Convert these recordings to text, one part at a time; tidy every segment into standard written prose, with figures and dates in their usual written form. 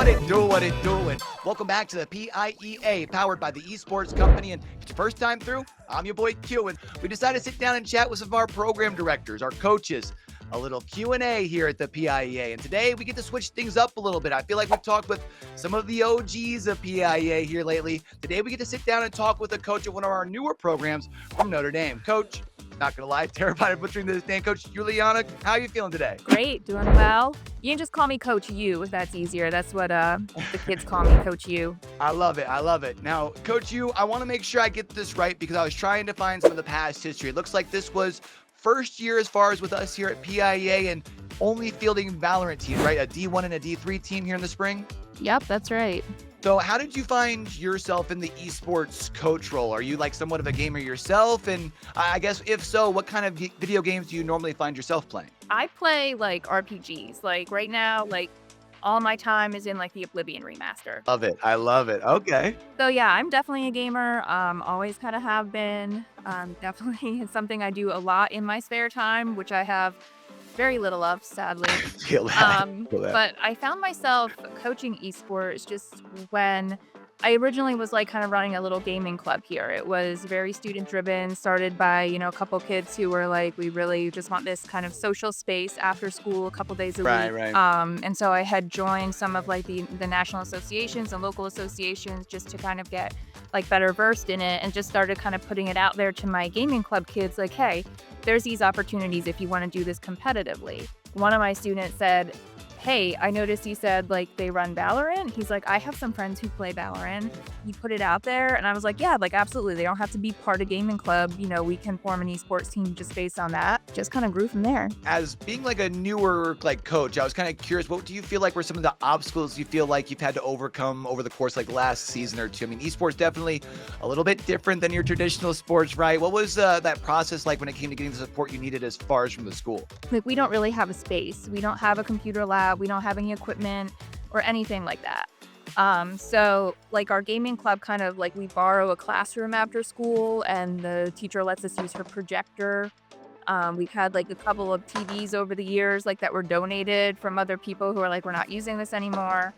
What it doing? Welcome back to the PIEA, powered by the Esports Company. And if it's your first time through, I'm your boy Q, and we decided to sit down and chat with some of our program directors, our coaches, a little Q&A here at the PIEA. And today we get to switch things up a little bit. I feel like we've talked with some of the OGs of PIEA here lately. Today we get to sit down and talk with a coach of one of our newer programs from Notre Dame. Coach, not gonna lie, terrified of butchering this name. Coach Juliana, how are you feeling today? Great, doing well. You can just call me Coach U if that's easier. That's what the kids call me, Coach U. I love it. Now, Coach U, I want to make sure I get this right because I was trying to find some of the past history. It looks like this was first year as far as with us here at PIEA and only fielding Valorant teams, right? A D1 and a D3 team here in the spring? Yep, that's right. So how did you find yourself in the esports coach role? Are you like somewhat of a gamer yourself? And I guess if so, what kind of video games do you normally find yourself playing? I play like RPGs. Like right now, like all my time is in like the Oblivion remaster. Love it. I love it. Okay. So yeah, I'm definitely a gamer. Always kind of have been. Definitely it's something I do a lot in my spare time, which I have very little of, sadly. Feel that. Feel that. But I found myself coaching esports just when I originally was like kind of running a little gaming club here. It was very student driven, started by, a couple kids who were like, we really just want this kind of social space after school, a couple days a week. Right. And so I had joined some of like the national associations and local associations just to kind of get like better versed in it, and just started kind of putting it out there to my gaming club kids like, hey, there's these opportunities if you want to do this competitively. One of my students said, hey, I noticed you said like they run Valorant. He's like, I have some friends who play Valorant. You put it out there. And I was like, yeah, like absolutely. They don't have to be part of gaming club. We can form an esports team just based on that. Just kind of grew from there. As being like a newer like coach, I was kind of curious, what do you feel like were some of the obstacles you feel like you've had to overcome over the course like last season or two? I mean, esports definitely a little bit different than your traditional sports, right? What was that process like when it came to getting the support you needed as far as from the school? Like we don't really have a space. We don't have a computer lab. We don't have any equipment or anything like that. So like our gaming club kind of like we borrow a classroom after school and the teacher lets us use her projector. We've had like a couple of TVs over the years like that were donated from other people who are like, we're not using this anymore.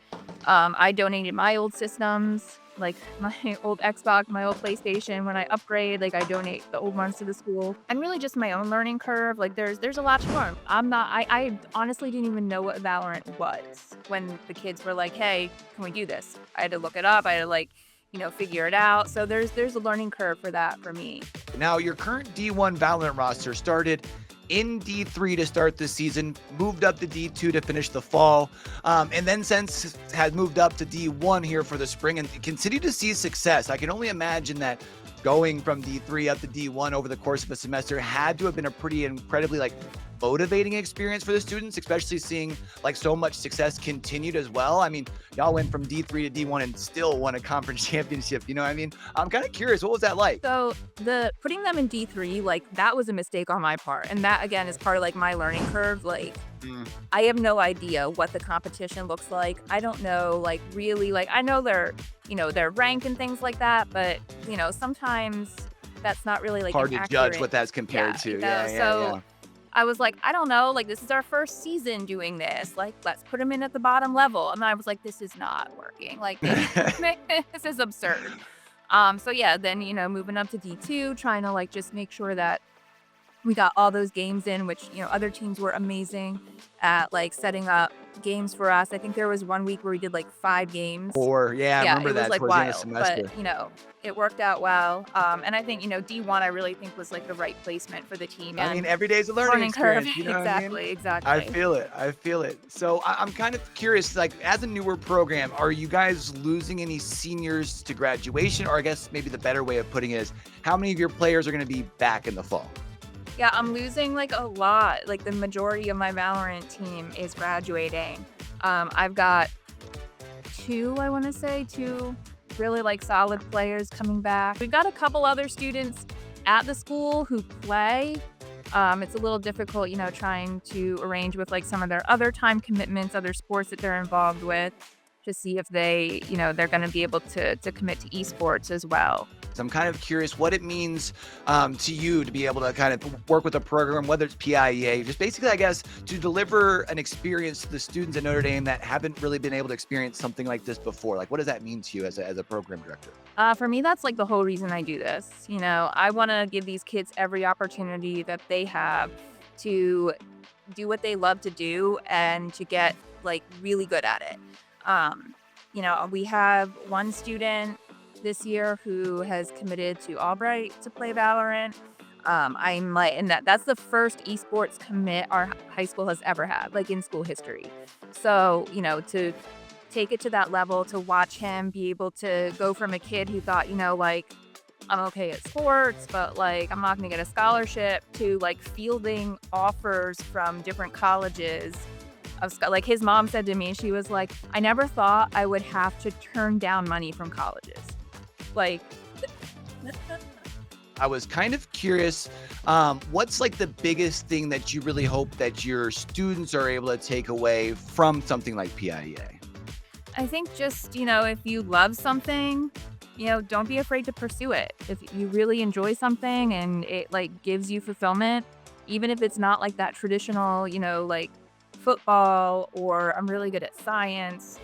I donated my old systems, like my old Xbox, my old PlayStation. When I upgrade, like I donate the old ones to the school. And really just my own learning curve. Like there's a lot to learn. I honestly didn't even know what Valorant was when the kids were like, hey, can we do this? I had to look it up. I had to like, figure it out. So there's a learning curve for that for me. Now, your current D1 Valorant roster started in D3 to start the season, moved up to D2 to finish the fall, and then since has moved up to D1 here for the spring and continue to see success. I can only imagine that going from D3 up to D1 over the course of a semester had to have been a pretty incredibly like motivating experience for the students, especially seeing like so much success continued as well. I mean, y'all went from D3 to D1 and still won a conference championship. You know what I mean? I'm kind of curious, what was that like? So the putting them in D3, like that was a mistake on my part. And that again is part of like my learning curve. Like I have no idea what the competition looks like. I don't know, like really, like I know their rank and things like that, but sometimes that's not really like hard to accurate judge what that's compared to. Yeah. I was like, I don't know, like this is our first season doing this. Like, let's put them in at the bottom level. And I was like, this is not working. Like, this is absurd. So yeah, then, moving up to D2, trying to like just make sure that we got all those games in, which, other teams were amazing at like setting up games for us. I think there was one week where we did like 5 games. I remember it that was like towards the end of wild, semester. but it worked out well. And I think, D1, I really think was like the right placement for the team. I mean, every day's a learning curve. experience. You know what I mean? Exactly. I feel it. So I'm kind of curious, like as a newer program, are you guys losing any seniors to graduation? Or I guess maybe the better way of putting it is, how many of your players are going to be back in the fall? Yeah, I'm losing like a lot. Like the majority of my Valorant team is graduating. I've got two really like solid players coming back. We've got a couple other students at the school who play. It's a little difficult, trying to arrange with like some of their other time commitments, other sports that they're involved with. to see if they're going to be able to commit to esports as well. So I'm kind of curious what it means to you to be able to kind of work with a program, whether it's PIEA, just basically, I guess, to deliver an experience to the students at Notre Dame that haven't really been able to experience something like this before. Like, what does that mean to you as a program director? For me, that's like the whole reason I do this. I want to give these kids every opportunity that they have to do what they love to do and to get like really good at it. We have one student this year who has committed to Albright to play Valorant. I'm like, and that's the first esports commit our high school has ever had, like in school history. So, to take it to that level, to watch him be able to go from a kid who thought, like, I'm okay at sports, but like, I'm not going to get a scholarship to like fielding offers from different colleges. Like his mom said to me, she was like, I never thought I would have to turn down money from colleges. Like, I was kind of curious, what's like the biggest thing that you really hope that your students are able to take away from something like PIEA? I think just, if you love something, don't be afraid to pursue it. If you really enjoy something and it like gives you fulfillment, even if it's not like that traditional, like football or I'm really good at science,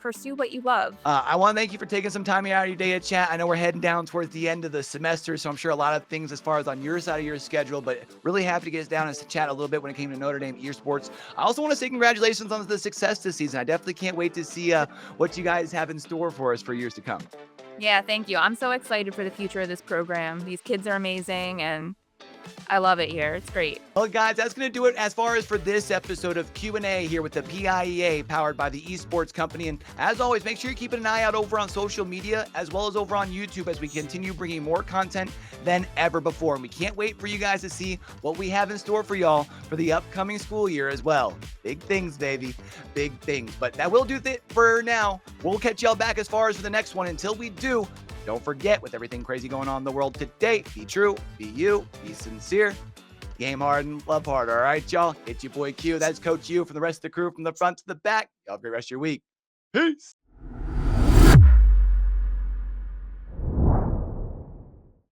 pursue what you love. I want to thank you for taking some time out of your day to chat. I know we're heading down towards the end of the semester, so I'm sure a lot of things as far as on your side of your schedule, but really happy to get us down and to chat a little bit when it came to Notre Dame esports. I also want to say congratulations on the success this season. I definitely can't wait to see what you guys have in store for us for years to come. Yeah, thank you. I'm so excited for the future of this program. These kids are amazing and I love it here. It's great. Well, guys, that's going to do it as far as for this episode of Q&A here with the PIEA powered by the Esports Company. And as always, make sure you're keeping an eye out over on social media as well as over on YouTube as we continue bringing more content than ever before. And we can't wait for you guys to see what we have in store for y'all for the upcoming school year as well. Big things, baby. Big things. But that will do it for now. We'll catch y'all back as far as for the next one. Until we do, don't forget, with everything crazy going on in the world today, be true, be you, be sincere, game hard and love hard. All right, y'all? It's your boy Q. That's Coach U from the rest of the crew from the front to the back. Y'all have a great rest of your week. Peace.